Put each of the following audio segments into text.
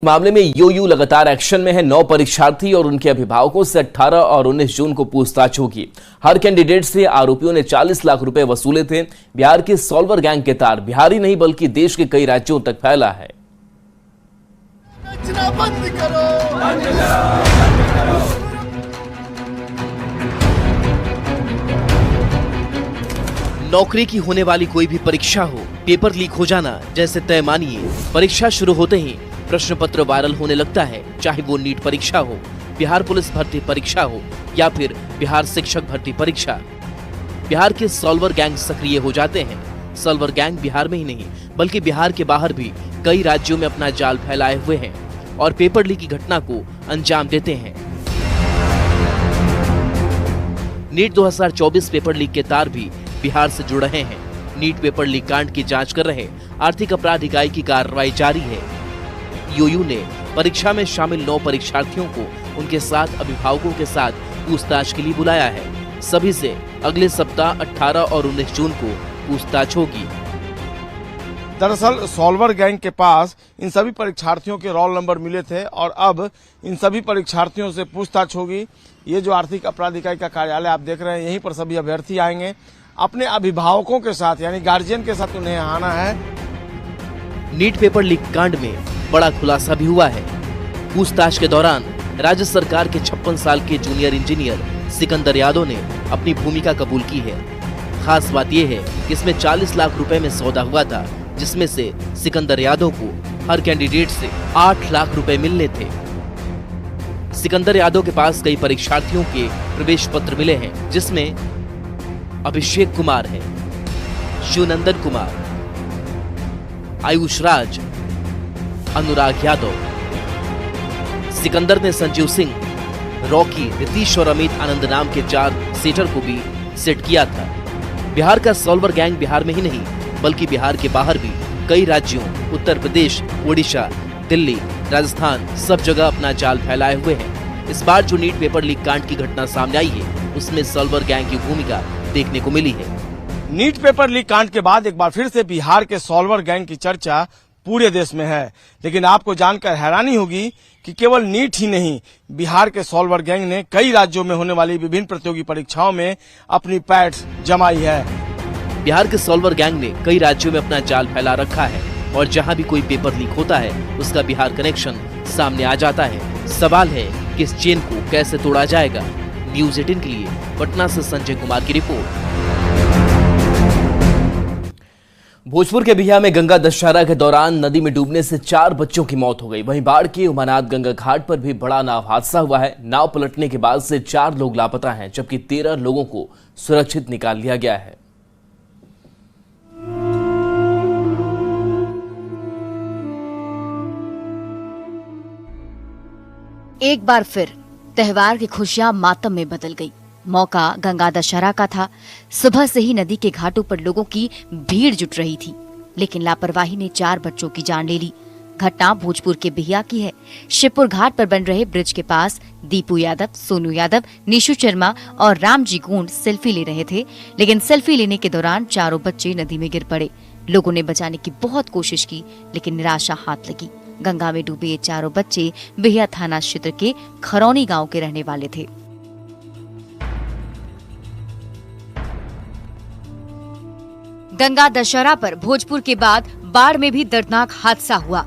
मामले में यूयू लगातार एक्शन में है। 9 परीक्षार्थी और उनके अभिभावकों से 18 और 19 जून को पूछताछ होगी। हर कैंडिडेट से आरोपियों ने 40 लाख रुपए वसूले थे। बिहार के सॉल्वर गैंग के तार बिहार ही नहीं बल्कि देश के कई राज्यों तक फैला है। नौकरी की होने वाली कोई भी परीक्षा हो, पेपर लीक हो जाना जैसे तय मानिए। परीक्षा शुरू होते ही प्रश्न पत्र वायरल होने लगता है, चाहे वो नीट परीक्षा हो, बिहार पुलिस भर्ती परीक्षा हो या फिर बिहार शिक्षक भर्ती परीक्षा। बिहार के सॉल्वर गैंग सक्रिय हो जाते हैं। सॉल्वर गैंग बिहार में ही नहीं बल्कि बिहार के बाहर भी कई राज्यों में अपना जाल फैलाए हुए हैं और पेपर लीक की घटना को अंजाम देते हैं। नीट 2024 पेपर लीक के तार भी बिहार से जुड़ रहे हैं। नीट पेपर लीक कांड की जांच कर रहे आर्थिक अपराध इकाई की कार्रवाई जारी है। यूयू ने परीक्षा में शामिल 9 परीक्षार्थियों को उनके साथ अभिभावकों के साथ पूछताछ के लिए बुलाया है। सभी से अगले सप्ताह 18 और 19 जून को पूछताछ होगी। दरअसल सॉल्वर गैंग के पास इन सभी परीक्षार्थियों के रोल नंबर मिले थे और अब इन सभी परीक्षार्थियों से पूछताछ होगी। ये जो आर्थिक अपराध इकाई का कार्यालय आप देख रहे हैं, यहीं पर सभी अभ्यर्थी आएंगे। अपने अभिभावकों के साथ यानी गार्जियन के साथ उन्हें आना है। नीट पेपर लीक कांड में बड़ा खुलासा भी हुआ है। पूछताछ के दौरान राज्य सरकार के 56 साल के जूनियर इंजीनियर सिकंदर यादव ने अपनी भूमिका कबूल की है। खास बात यह है कि इसमें 40 लाख रुपए में सौदा हुआ था, जिसमें से सिकंदर यादव को हर कैंडिडेट से 8 लाख रुपए मिलने थे। सिकंदर यादव के पास कई परीक्षार्थियों के प्रवेश पत्र मिले हैं, जिसमें अभिषेक कुमार है, शिवनंदन कुमार, आयुष राज, अनुराग यादव। सिकंदर ने संजीव सिंह, रॉकी, रितीश और अमित आनंद नाम के 4 सेटर को भी सेट किया था। बिहार का सॉल्वर गैंग बिहार में ही नहीं बल्कि बिहार के बाहर भी कई राज्यों उत्तर प्रदेश, ओडिशा, दिल्ली, राजस्थान सब जगह अपना जाल फैलाए हुए हैं। इस बार जो नीट पेपर लीक कांड की घटना सामने आई है, उसमें सॉल्वर गैंग की भूमिका देखने को मिली है। नीट पेपर लीक कांड के बाद एक बार फिर से बिहार के सॉल्वर गैंग की चर्चा पूरे देश में है। लेकिन आपको जानकर हैरानी होगी कि केवल नीट ही नहीं, बिहार के सॉल्वर गैंग ने कई राज्यों में होने वाली विभिन्न प्रतियोगी परीक्षाओं में अपनी पैठ जमाई है। बिहार के सॉल्वर गैंग ने कई राज्यों में अपना जाल फैला रखा है और जहां भी कोई पेपर लीक होता है उसका बिहार कनेक्शन सामने आ जाता है। सवाल है कि इस चेन को कैसे तोड़ा जाएगा। न्यूज़ 18 के लिए पटना से संजय कुमार की रिपोर्ट। भोजपुर के बिहिया में गंगा दशहरा के दौरान नदी में डूबने से 4 बच्चों की मौत हो गई। वहीं बाढ़ के उमानाथ गंगा घाट पर भी बड़ा नाव हादसा हुआ है। नाव पलटने के बाद से 4 लोग लापता हैं, जबकि 13 लोगों को सुरक्षित निकाल लिया गया है। एक बार फिर त्योहार की खुशियां मातम में बदल गई। मौका गंगा दशहरा का था। सुबह से ही नदी के घाटों पर लोगों की भीड़ जुट रही थी, लेकिन लापरवाही ने 4 बच्चों की जान ले ली। घटना भोजपुर के बिहिया की है। शिवपुर घाट पर बन रहे ब्रिज के पास दीपू यादव, सोनू यादव, निशु शर्मा और रामजी गोंड सेल्फी ले रहे थे, लेकिन सेल्फी लेने के दौरान चारों बच्चे नदी में गिर पड़े। लोगों ने बचाने की बहुत कोशिश की, लेकिन निराशा हाथ लगी। गंगा में डूबे ये चारों बच्चे बिहिया थाना क्षेत्र के खरौनी गांव के रहने वाले थे। गंगा दशहरा पर भोजपुर के बाद बाढ़ में भी दर्दनाक हादसा हुआ।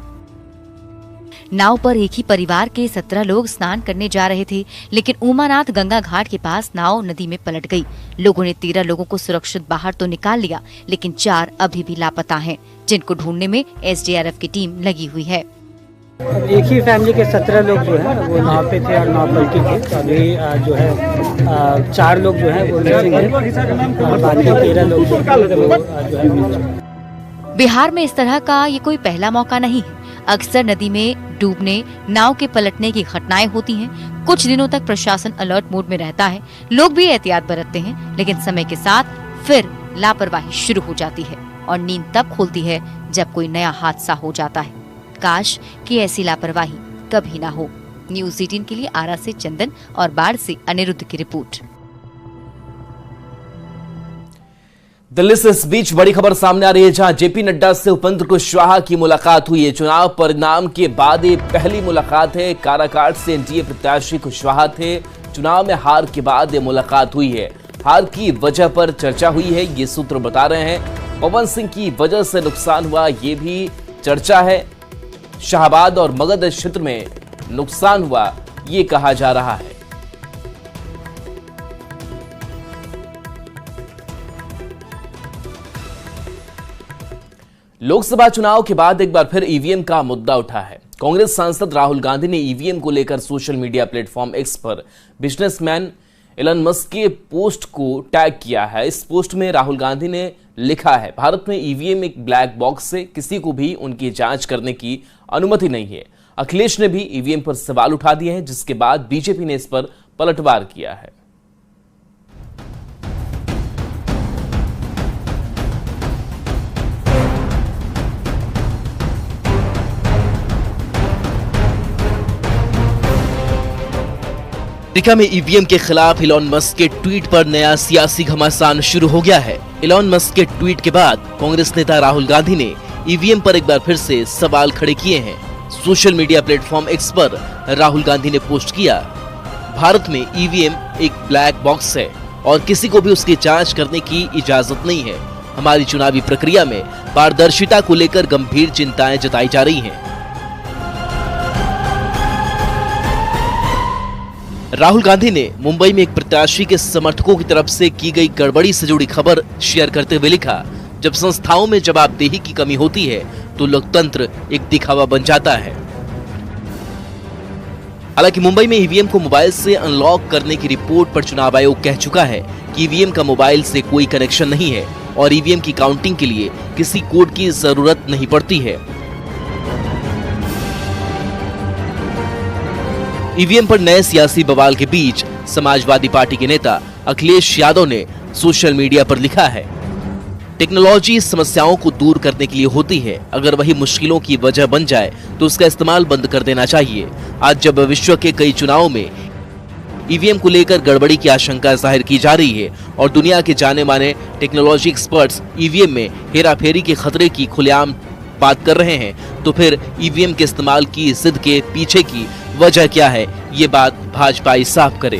नाव पर एक ही परिवार के 17 लोग स्नान करने जा रहे थे, लेकिन उमानाथ गंगा घाट के पास नाव नदी में पलट गई। लोगों ने 13 लोगों को सुरक्षित बाहर तो निकाल लिया, लेकिन 4 अभी भी लापता हैं, जिनको ढूंढने में एसडीआरएफ की टीम लगी हुई है। एक ही फैमिली के 17 लोग जो है वो नाव पे थे और नाव पलटी थी। तो अभी जो है 4 लोग जो है वो मिसिंग है और बाकी 13 लोग जो है। बिहार में इस तरह का ये कोई पहला मौका नहीं है। अक्सर नदी में डूबने, नाव के पलटने की घटनाएं होती हैं। कुछ दिनों तक प्रशासन अलर्ट मोड में रहता है, लोग भी एहतियात बरतते हैं, लेकिन समय के साथ फिर लापरवाही शुरू हो जाती है और नींद तब खुलती है जब कोई नया हादसा हो जाता है। काश कि ऐसी लापरवाही कभी ना हो। न्यूज़ 18 के लिए आरा से चंदन और बाढ़ से अनिरुद्ध की रिपोर्ट। दिल्ली से इस बीच बड़ी खबर सामने आ रही है, जहां जेपी नड्डा से उपेंद्र कुशवाहा की मुलाकात हुई है। चुनाव परिणाम के बाद ये पहली मुलाकात है। काराकाट से एनडीए प्रत्याशी कुशवाहा थे। चुनाव में हार के बाद ये मुलाकात हुई है। हार की वजह पर चर्चा हुई है, ये सूत्र बता रहे हैं। पवन सिंह की वजह से नुकसान हुआ, ये भी चर्चा है। शाहबाद और मगध क्षेत्र में नुकसान हुआ, ये कहा जा रहा है। लोकसभा चुनाव के बाद एक बार फिर ईवीएम का मुद्दा उठा है। कांग्रेस सांसद राहुल गांधी ने ईवीएम को लेकर सोशल मीडिया प्लेटफॉर्म एक्स पर बिजनेसमैन एलन मस्क के पोस्ट को टैग किया है। इस पोस्ट में राहुल गांधी ने लिखा है, भारत में ईवीएम एक ब्लैक बॉक्स है, किसी को भी उनकी जांच करने की अनुमति नहीं है। अखिलेश ने भी ईवीएम पर सवाल उठा दिए हैं, जिसके बाद बीजेपी ने इस पर पलटवार किया है। अमेरिका में ईवीएम के खिलाफ इलॉन मस्क के ट्वीट पर नया सियासी घमासान शुरू हो गया है। इलॉन मस्क के ट्वीट के बाद कांग्रेस नेता राहुल गांधी ने ईवीएम पर एक बार फिर से सवाल खड़े किए हैं। सोशल मीडिया प्लेटफॉर्म एक्स पर राहुल गांधी ने पोस्ट किया, भारत में ईवीएम एक ब्लैक बॉक्स है और किसी को भी उसकी जांच करने की इजाजत नहीं है। हमारी चुनावी प्रक्रिया में पारदर्शिता को लेकर गंभीर चिंताएं जताई जा रही हैं। राहुल गांधी ने मुंबई में एक प्रत्याशी के समर्थकों की तरफ से की गई गड़बड़ी से जुड़ी खबर शेयर करते हुए लिखा, जब संस्थाओं में जवाबदेही की कमी होती है तो लोकतंत्र एक दिखावा बन जाता है। हालांकि मुंबई में ईवीएम को मोबाइल से अनलॉक करने की रिपोर्ट पर चुनाव आयोग कह चुका है कि ईवीएम का मोबाइल से कोई कनेक्शन नहीं है और ईवीएम की काउंटिंग के लिए किसी कोड की जरूरत नहीं पड़ती है। ईवीएम पर नए सियासी बवाल के बीच समाजवादी पार्टी के नेता अखिलेश यादव ने सोशल मीडिया पर लिखा है, टेक्नोलॉजी समस्याओं को दूर करने के लिए होती है, अगर वही मुश्किलों की वजह बन जाए तो उसका इस्तेमाल बंद कर देना चाहिए। आज जब विश्व के कई चुनावों में ईवीएम को लेकर गड़बड़ी की आशंका जाहिर की जा रही है और दुनिया के जाने माने टेक्नोलॉजी एक्सपर्ट्स ईवीएम में हेराफेरी के खतरे की खुलेआम बात कर रहे हैं, तो फिर ईवीएम के इस्तेमाल की जिद के पीछे की वजह क्या है, ये बात भाजपा ही साफ करे।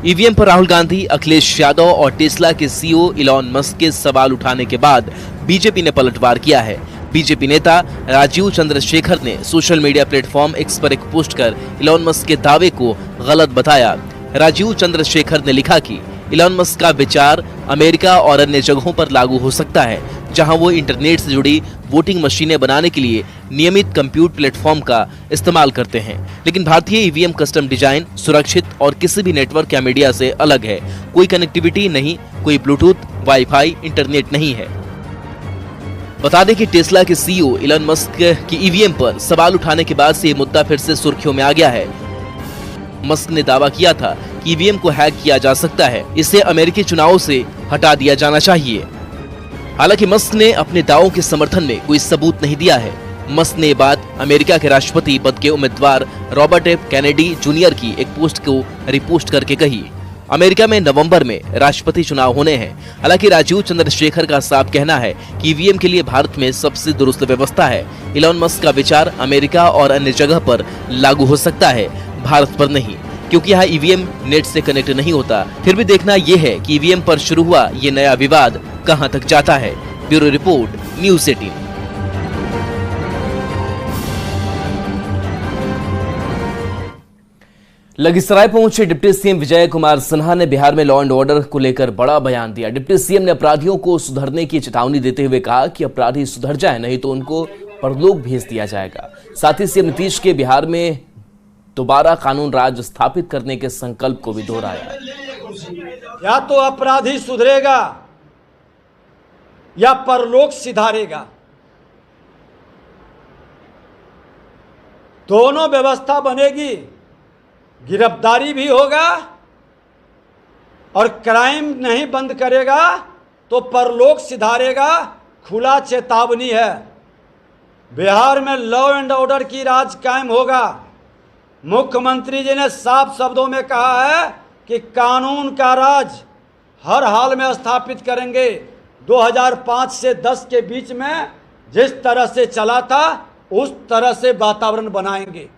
ईवीएम पर राहुल गांधी, अखिलेश यादव और टेस्ला के सीईओ इलॉन मस्क के सवाल उठाने के बाद बीजेपी ने पलटवार किया है। बीजेपी नेता राजीव चंद्रशेखर ने सोशल मीडिया प्लेटफॉर्म एक्स पर एक पोस्ट कर इलॉन मस्क के दावे को गलत बताया। राजीव चंद्रशेखर ने लिखा कि इलॉन मस्क का विचार अमेरिका और अन्य जगहों पर लागू हो सकता है, जहां वो इंटरनेट से जुड़ी वोटिंग मशीनें बनाने के लिए नियमित कंप्यूटर प्लेटफॉर्म का इस्तेमाल करते हैं, लेकिन भारतीय ईवीएम कस्टम डिजाइन, सुरक्षित और किसी भी नेटवर्क या मीडिया से अलग है। कोई कनेक्टिविटी नहीं, कोई ब्लूटूथ, वाईफाई, इंटरनेट नहीं है। बता दें कि टेस्ला के सीईओ इलॉन मस्क की ईवीएम पर सवाल उठाने के बाद से ये मुद्दा फिर से सुर्खियों में आ गया है। मस्क ने दावा किया था कि ईवीएम को हैक किया जा सकता है, इसे अमेरिकी चुनावों से हटा दिया जाना चाहिए। हालांकि मस्क ने अपने दावों के समर्थन में कोई सबूत नहीं दिया है। मस्क ने ये बात अमेरिका के राष्ट्रपति पद के उम्मीदवार रॉबर्ट एफ कैनेडी जूनियर की एक पोस्ट को रिपोस्ट करके कही। अमेरिका में नवंबर में राष्ट्रपति चुनाव होने हैं। हालांकि राजीव चंद्रशेखर का साफ कहना है कि ईवीएम के लिए भारत में सबसे दुरुस्त व्यवस्था है। इलॉन मस्क का विचार अमेरिका और अन्य जगह पर लागू हो सकता है, भारत पर नहीं, क्योंकि यहाँ ईवीएम नेट से कनेक्ट नहीं होता। फिर भी देखना यह है कि ईवीएम पर शुरू हुआ ये नया विवाद कहां तक जाता है। Bureau report, news 18। लखीसराय पहुंचे डिप्टी सीएम विजय कुमार सिन्हा ने बिहार में लॉ एंड ऑर्डर को लेकर बड़ा बयान दिया। डिप्टी सीएम ने अपराधियों को सुधरने की चेतावनी देते हुए कहा कि अपराधी सुधर जाए, नहीं तो उनको परलोक भेज दिया जाएगा। साथ ही सीएम नीतीश के बिहार में दोबारा कानून राज स्थापित करने के संकल्प को भी दोहराया। या तो अपराधी सुधरेगा या परलोक सिधारेगा, दोनों व्यवस्था बनेगी। गिरफ्तारी भी होगा और क्राइम नहीं बंद करेगा तो परलोक सिधारेगा। खुला चेतावनी है। बिहार में लॉ एंड ऑर्डर की राज कायम होगा। मुख्यमंत्री जी ने साफ शब्दों में कहा है कि कानून का राज हर हाल में स्थापित करेंगे। 2005 से 10 के बीच में जिस तरह से चला था उस तरह से वातावरण बनाएंगे।